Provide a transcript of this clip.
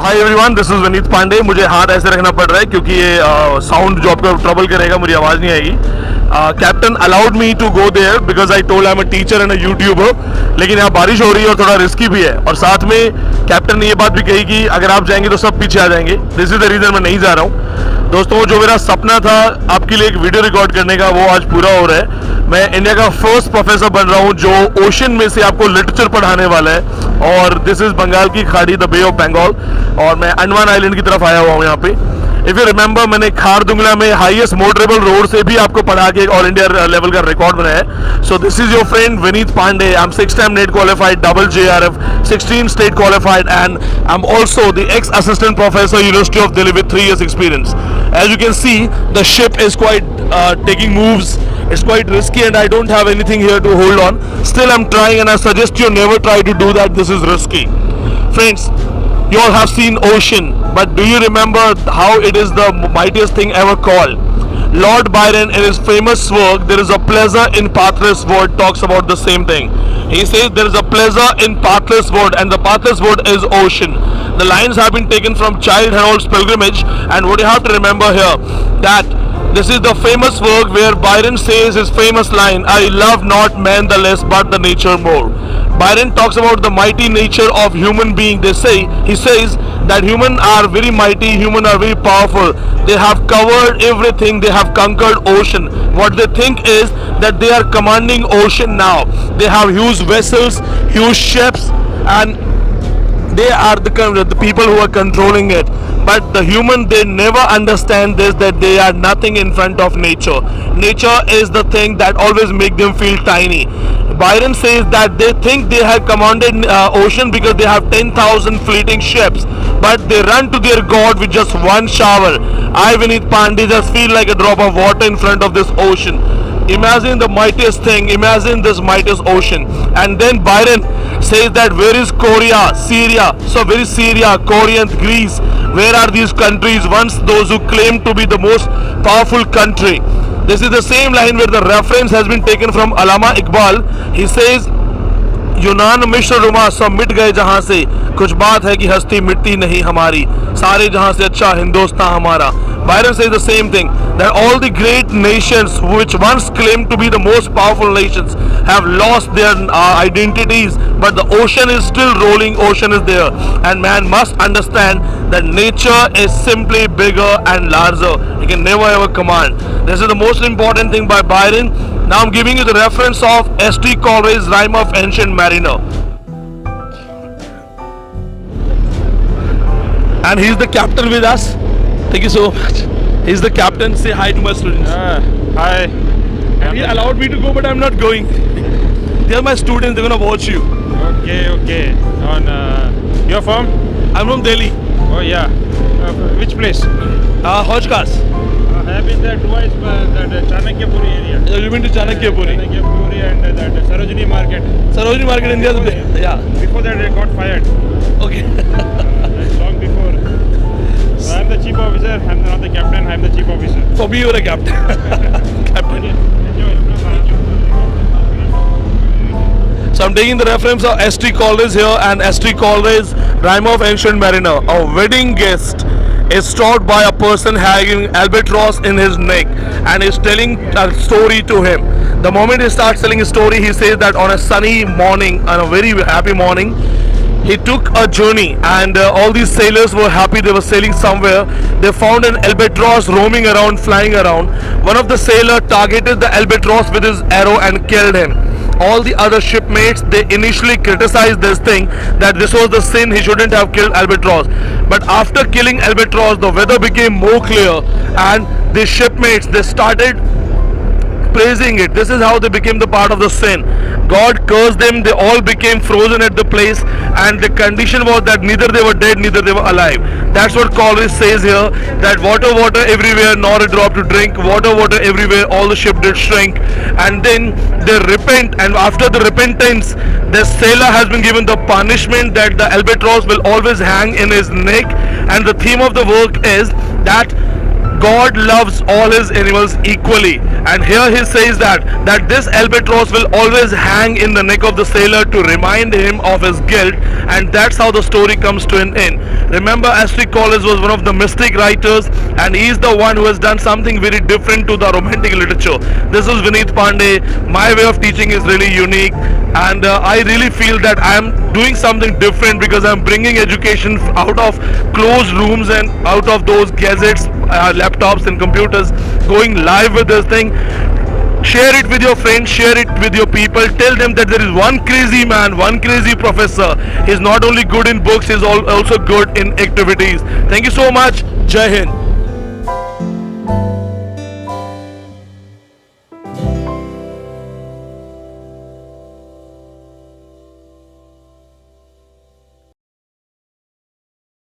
Hi everyone, this is Vineet Pandey. मुझे हाथ ऐसे रखना पड़ रहा है क्योंकि ये साउंड जो आपको ट्रबल करेगा, मुझे आवाज़ नहीं आएगी। Captain allowed me to go there because I told I am a teacher and a YouTuber. लेकिन यहाँ बारिश हो रही है और थोड़ा रिस्की भी है, और साथ में कैप्टन ने ये बात भी कही कि अगर आप जाएंगे तो सब पीछे आ जाएंगे। दिस इज द रीज़न मैं नहीं जा रहा हूँ। दोस्तों, जो मेरा सपना था आपके लिए एक वीडियो रिकॉर्ड करने का, वो आज पूरा हो रहा है। मैं इंडिया का फर्स्ट प्रोफेसर बन रहा हूँ जो ओशन में से आपको लिटरेचर पढ़ाने वाला है, और दिस इज बंगाल की खाड़ी, द बे ऑफ बंगाल, और मैं अंडमान आइलैंड की तरफ आया हुआ हूँ यहाँ पे। इफ यू रिमेंबर, मैंने खारदुंगला में हाईएस्ट मोटरेबल रोड से भी आपको पढ़ा के ऑल इंडिया लेवल का रिकॉर्ड बनाया है। So this is your friend Vineet Pandey. I am 6 time NET qualified, double JRF, 16 state qualified, and I am also the ex-assistant professor, University of Delhi, with 3 years experience. As you can see, the ship is quite taking moves. It's quite risky and I don't have anything here to hold on. Still, I'm trying, and I suggest you never try to do that. This is risky. Friends, you all have seen ocean, but do you remember how it is the mightiest thing ever called? Lord Byron, in his famous work, There is a Pleasure in Pathless Wood, talks about the same thing. He says there is a pleasure in pathless wood, and the pathless wood is ocean. The lines have been taken from Childe Harold's Pilgrimage, and what you have to remember here, that this is the famous work where Byron says his famous line, I love not man the less but the nature more. Byron talks about the mighty nature of human being. He says that human are very mighty, human are very powerful. They have covered everything, they have conquered ocean. What they think is that they are commanding ocean now. They have huge vessels, huge ships, and they are the people who are controlling it. But the human, they never understand this, that they are nothing in front of nature. Nature is the thing that always make them feel tiny. Byron says that they think they have commanded ocean because they have 10,000 fleeting ships, but they run to their God with just one shower. I, Vineet Pandey, just feel like a drop of water in front of this ocean. Imagine the mightiest thing, imagine this mightiest ocean. And then Byron says that where is Korea, Syria? So where is Syria, Corinth, Greece? Where are these countries once those who claim to be the most powerful country? This is the same line where the reference has been taken from Allama Iqbal. He says, यूनान मिस्र रुमा सब मिट गए जहाँ से, कुछ बात है कि हस्ती मिटती नहीं हमारी, सारे जहाँ से अच्छा हिंदुस्तान हमारा. Byron says the same thing, that all the great nations which once claimed to be the most powerful nations have lost their identities, but the ocean is still rolling, ocean is there, and man must understand that nature is simply bigger and larger. He can never ever command. This is the most important thing by Byron. Now I'm giving you the reference of S.T. Colville's Rime of Ancient Mariner. And he's the captain with us. Thank you so much. He's the captain. Say hi to my students. Hi. He allowed me to go, but I'm not going. They are my students. They're gonna watch you. Okay. You're from? I'm from Delhi. Oh yeah. Which place? Hojkas. I have been there twice, that Chanakyapuri area. You've been to Chanakyapuri. Chanakyapuri and that Sarojini Market. Sarojini Market, India. Yeah. Before that, I got fired. Okay. That's long before. So I'm the chief officer. I'm not the captain. I'm the chief officer. For me, you're a captain. Captain. Enjoy. So I'm taking the reference of S.T. Colville here, and S.T. Colville's Rime of Ancient Mariner. A wedding guest is taught by a person having albatross in his neck and is telling a story to him. The moment he starts telling his story, he says that on a sunny morning, on a very happy morning, he took a journey, and all these sailors were happy. They were sailing somewhere. They found an albatross roaming around, flying around. One of the sailors targeted the albatross with his arrow and killed him. All the other shipmates, they initially criticized this thing, that this was the sin, he shouldn't have killed albatross. But after killing albatross, the weather became more clear, and the shipmates, they started praising it. This is how they became the part of the sin. God cursed them, they all became frozen at the place, and the condition was that neither they were dead, neither they were alive. That's what Colville says here, that water everywhere, nor a drop to drink, water everywhere, all the ship did shrink. And then they repent, and after the repentance, the sailor has been given the punishment that the albatross will always hang in his neck. And the theme of the work is that God loves all his animals equally, and here he says that this albatross will always hang in the neck of the sailor to remind him of his guilt, and that's how the story comes to an end. Remember, Astrid Collins was one of the mystic writers, and he is the one who has done something very different to the romantic literature. This is Vineet Pandey. My way of teaching is really unique, and I really feel that I am doing something different because I'm bringing education out of closed rooms and out of those gadgets, laptops and computers, going live with this thing. Share it with your friends, share it with your people, tell them that there is one crazy man, one crazy professor. He's not only good in books, he's also good in activities. Thank you so much. Jai Hind.